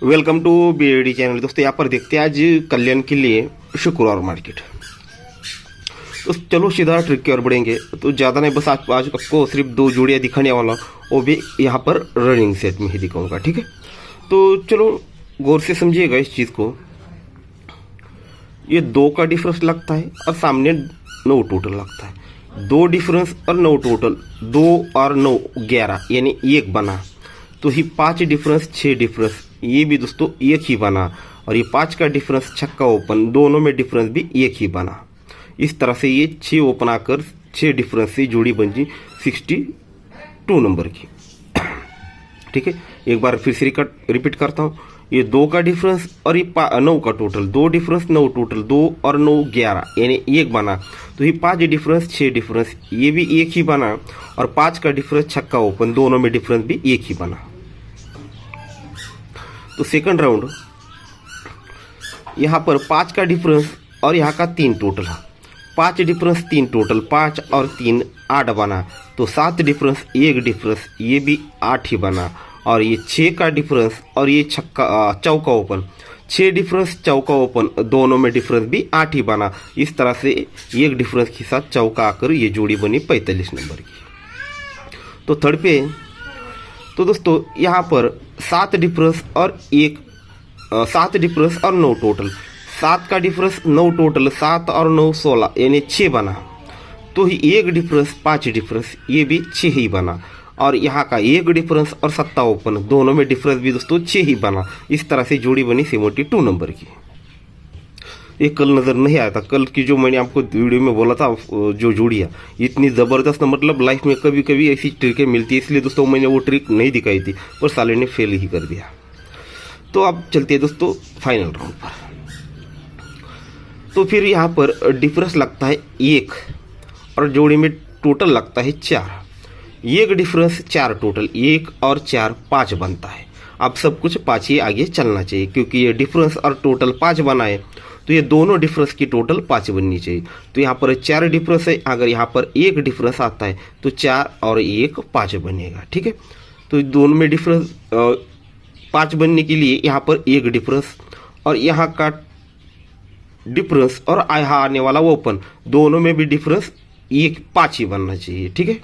Welcome to BOD channel. दोस्तों यहाँ पर देखते हैं आज कल्याण के लिए शुक्रवार मार्केट। तो चलो सीधा ट्रिक की ओर बढ़ेंगे। तो ज़्यादा नहीं, बस आज आपको सिर्फ दो जोड़ियाँ दिखाने वाला, वो भी यहाँ पर रनिंग सेट में ही दिखाऊंगा, ठीक है। तो चलो गौर से समझिएगा इस चीज़ को। ये 2 का डिफरेंस लगता है और सामने 9 टोटल लगता है। 2 डिफरेंस और 9 टोटल, 2 और 9 11 यानी 1 बना। तो ही 5 डिफरेंस 6 डिफरेंस, ये भी दोस्तों 1 ही बना। और ये 5 का डिफरेंस छक्का ओपन, दोनों में डिफरेंस भी 1 ही बना। इस तरह से ये 6 ओपन आकर 6 डिफरेंस से जोड़ी बनी 62 नंबर की, ठीक है। एक बार फिर से रिपीट करता हूँ। ये 2 का डिफरेंस और ये 9 का टोटल, 2 डिफरेंस 9 टोटल, 2 और 9 11 यानी 1 बना। तो ये 5 डिफरेंस 6 डिफरेंस, ये भी 1 ही बना। और 5 का डिफरेंस छक्का ओपन, दोनों में डिफरेंस भी 1 ही बना। तो सेकंड राउंड यहाँ पर 5 का डिफरेंस और यहाँ का 3 टोटल है। 5 डिफरेंस 3 टोटल, 5 और 3 8 बना। तो 7 डिफरेंस 1 डिफरेंस, ये भी 8 ही बना। और ये 6 का डिफरेंस और ये चौका ओपन, 6 डिफरेंस चौका ओपन, दोनों में डिफरेंस भी 8 ही बना। इस तरह से 1 डिफरेंस के साथ चौका आकर ये जोड़ी बनी 45 नंबर की। तो थर्ड पे तो दोस्तों यहाँ पर 7 डिफरेंस और 7 डिफरेंस और 9 टोटल, 7 का डिफरेंस 9 टोटल, 7 और 9 16 यानी 6 बना। तो ही 1 डिफरेंस 5 डिफरेंस, ये भी 6 ही बना। और यहाँ का 1 डिफरेंस और 7 ओपन, दोनों में डिफरेंस भी दोस्तों 6 ही बना। इस तरह से जोड़ी बनी 72 नंबर की। ये कल नज़र नहीं आया था। कल की जो मैंने आपको वीडियो में बोला था, जो जोड़ियाँ इतनी ज़बरदस्त, मतलब लाइफ में कभी कभी ऐसी ट्रिकें मिलती है, इसलिए दोस्तों मैंने वो ट्रिक नहीं दिखाई थी, पर साले ने फेल ही कर दिया। तो अब चलते हैं दोस्तों फाइनल राउंड पर। तो फिर यहाँ पर डिफरेंस लगता है 1 और जोड़ी में टोटल लगता है 4। 1 डिफरेंस 4 टोटल, 1 और 4 5 बनता है। अब सब कुछ 5 ही आगे चलना चाहिए, क्योंकि ये डिफरेंस और टोटल 5 बना है। तो ये दोनों डिफरेंस की टोटल 5 बननी चाहिए। तो यहाँ पर 4 डिफरेंस है, अगर यहाँ पर 1 डिफरेंस आता है तो 4 और 1 5 बनेगा, ठीक है। तो दोनों में डिफरेंस 5 बनने के लिए यहाँ पर 1 डिफरेंस और यहाँ का डिफरेंस और यहाँ आने वाला ओपन, दोनों में भी डिफरेंस 5 ही बनना चाहिए, ठीक है।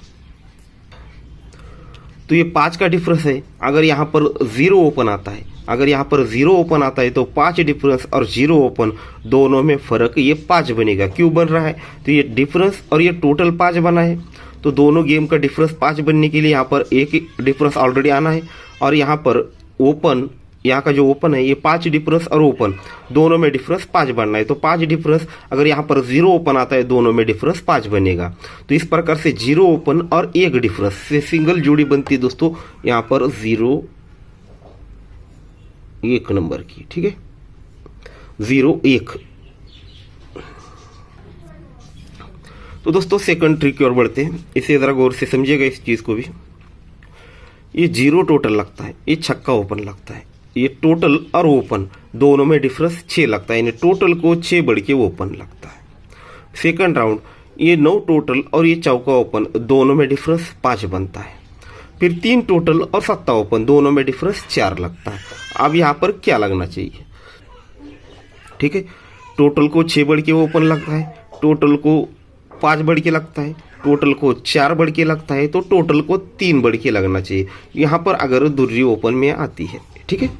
तो ये 5 का डिफरेंस है, अगर यहाँ पर 0 ओपन आता है, अगर यहाँ पर 0 ओपन आता है तो 5 डिफरेंस और 0 ओपन, दोनों में फर्क ये 5 बनेगा। क्यों बन रहा है? तो ये डिफरेंस और ये टोटल 5 बना है। तो दोनों गेम का डिफरेंस 5 बनने के लिए यहाँ पर 1 डिफरेंस ऑलरेडी आना है। और यहाँ पर ओपन, यहाँ का जो ओपन है, ये 5 डिफरेंस और ओपन, दोनों में डिफरेंस 5 बनना है। तो 5 डिफरेंस, अगर यहाँ पर 0 ओपन आता है, दोनों में डिफरेंस 5 बनेगा। तो इस प्रकार से 0 ओपन और 1 डिफरेंस से सिंगल जोड़ी बनती है दोस्तों यहाँ पर 0 1 नंबर की, ठीक है, 0 1। तो दोस्तों सेकंड ट्रिक की ओर बढ़ते हैं। इसे जरा गौर से समझिएगा इस चीज को भी। ये 0 टोटल लगता है, ये छक्का ओपन लगता है। ये टोटल और ओपन, दोनों में डिफरेंस 6 लगता है, यानी टोटल को 6 बढ़ के ओपन लगता है। सेकंड राउंड ये 9 टोटल और ये चौका ओपन, दोनों में डिफरेंस 5 बनता है। फिर 3 टोटल और 7 ओपन, दोनों में डिफरेंस 4 लगता है। अब यहाँ पर क्या लगना चाहिए, ठीक है। टोटल को 6 बढ़ के ओपन लगता है, टोटल को 5 बढ़ के लगता है, टोटल को 4 बढ़ के लगता है, तो टोटल को 3 बढ़ के लगना चाहिए यहाँ पर, अगर दुर्री ओपन में आती है, ठीक है।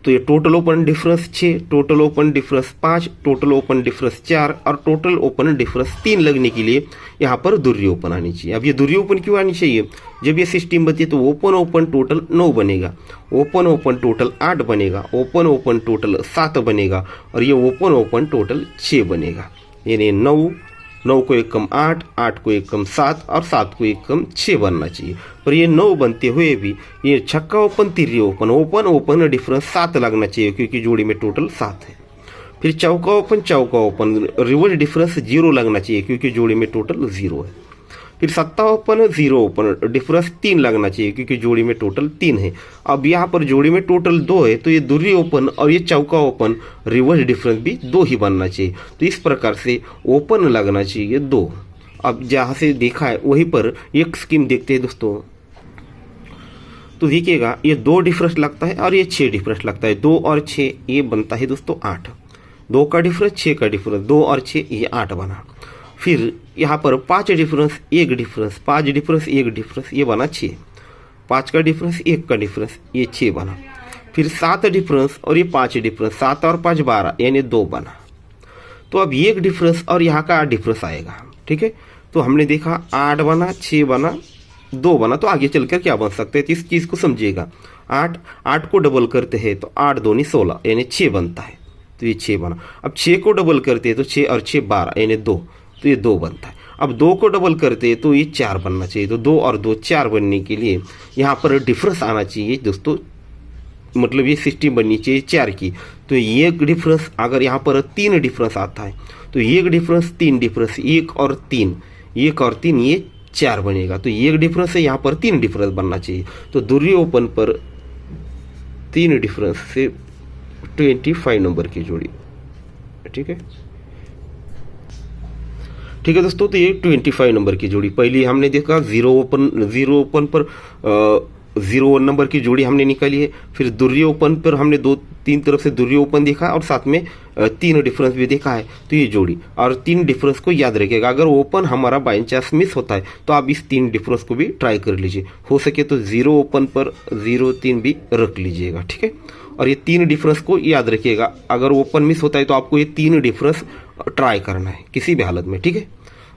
तो ये total open difference 6, total open difference 5, total open difference 4 और टोटल ओपन डिफरेंस 3 लगने के लिए यहाँ पर दुर्री ओपन आनी चाहिए। अब ये दुर्री ओपन क्यों आनी चाहिए? जब ये सिस्टम बनती है तो ओपन ओपन टोटल 9 बनेगा, ओपन ओपन टोटल 8 बनेगा, ओपन ओपन टोटल 7 बनेगा, और ये ओपन ओपन टोटल 6 बनेगा। यानी 9 को 1 कम 8, 8 को 1 कम 7 और 7 को 1 कम 6 बनना चाहिए। पर ये 9 बनते हुए भी ये छक्का ओपन तिर्री ओपन, ओपन ओपन डिफरेंस 7 लगना चाहिए, क्योंकि जोड़ी में टोटल 7 है। फिर चौका ओपन रिवर्स डिफरेंस 0 लगना चाहिए, क्योंकि जोड़ी में टोटल 0 है। फिर 7 ओपन 0 ओपन डिफरेंस 3 लगना चाहिए, क्योंकि जोड़ी में टोटल 3 है। अब यहाँ पर जोड़ी में टोटल 2 है, तो ये दुर्री ओपन और ये चौका ओपन रिवर्स डिफरेंस भी 2 ही बनना चाहिए। तो इस प्रकार से ओपन लगना चाहिए 2। अब जहाँ से देखा है वहीं पर एक स्कीम देखते हैं दोस्तों। तो देखिएगा ये 2 डिफरेंस लगता है और ये 6 डिफरेंस लगता है। 2 और 6 ये बनता है दोस्तों 8। 2 का डिफरेंस 6 का डिफरेंस 2 और 6 ये 8 बना। फिर यहाँ पर 5 डिफरेंस 1 डिफरेंस 5 डिफरेंस 1 डिफरेंस ये बना 6। 5 का डिफरेंस 1 का डिफरेंस ये 6 बना। फिर 7 डिफरेंस और ये 5 डिफरेंस 7 और 5 12 यानी 2 बना। तो अब 1 डिफरेंस और यहाँ का 8 डिफरेंस आएगा। ठीक है, तो हमने देखा 8 बना 6 बना 2 बना, तो आगे चलकर क्या बन सकते हैं इस चीज़ को समझिएगा। 8 को डबल करते हैं तो 8 दूनी 16 यानी 6 बनता है, तो ये 6 बना। अब 6 को डबल करते हैं तो 6 और 6 12 यानी 2, तो ये 2 बनता है। अब 2 को डबल करते हैं तो ये 4 बनना चाहिए, तो 2 और 2 4 बनने के लिए यहाँ पर डिफरेंस आना चाहिए दोस्तों, मतलब ये सिस्टम बननी चाहिए 4 की। तो ये डिफरेंस अगर यहाँ पर 3 डिफरेंस आता है तो 1 डिफरेंस 3 डिफरेंस 1 और 3 ये 4 बनेगा। तो 1 डिफरेंस है यहाँ पर 3 डिफरेंस बनना चाहिए। तो दूरी ओपन पर 3 डिफरेंस से 25 नंबर की जोड़ी। ठीक है दोस्तों, तो ये 25 नंबर की जोड़ी पहले हमने देखा। 0 ओपन पर 0 नंबर की जोड़ी हमने निकाली है। फिर दूरी ओपन पर हमने 2-3 तरफ से दूरी ओपन देखा और साथ में 3 डिफरेंस भी देखा है, तो ये जोड़ी। और 3 डिफरेंस को याद रखिएगा, अगर ओपन हमारा बाई चांस मिस होता है तो आप इस 3 डिफरेंस को भी ट्राई कर लीजिए। हो सके तो 0 ओपन पर 0-3 भी रख लीजिएगा। ठीक है, और ये 3 डिफरेंस को याद रखिएगा, अगर ओपन मिस होता है तो आपको ये 3 डिफरेंस ट्राई करना है किसी भी हालत में। ठीक है,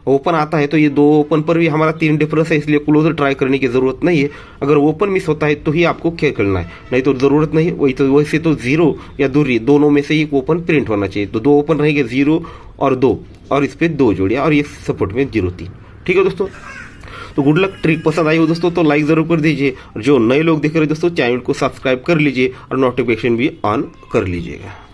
ओपन आता है तो ये 2 ओपन पर भी हमारा 3 डिफरेंस है, इसलिए क्लोजर ट्राई करने की ज़रूरत नहीं है। अगर ओपन मिस होता है तो ही आपको क्या करना है, नहीं तो ज़रूरत नहीं। वैसे तो 0 या दूरी दोनों में से एक ओपन प्रिंट होना चाहिए। तो 2 ओपन रहेंगे 0 और 2, और इस पर 2 जोड़ियाँ, और ये सपोर्ट में 0-3। ठीक है दोस्तों, तो गुड लक। ट्रिक पसंद आई हो दोस्तों तो लाइक ज़रूर कर दीजिए, और जो नए लोग देख रहे हैं दोस्तों चैनल को सब्सक्राइब कर लीजिए और नोटिफिकेशन भी ऑन कर लीजिएगा।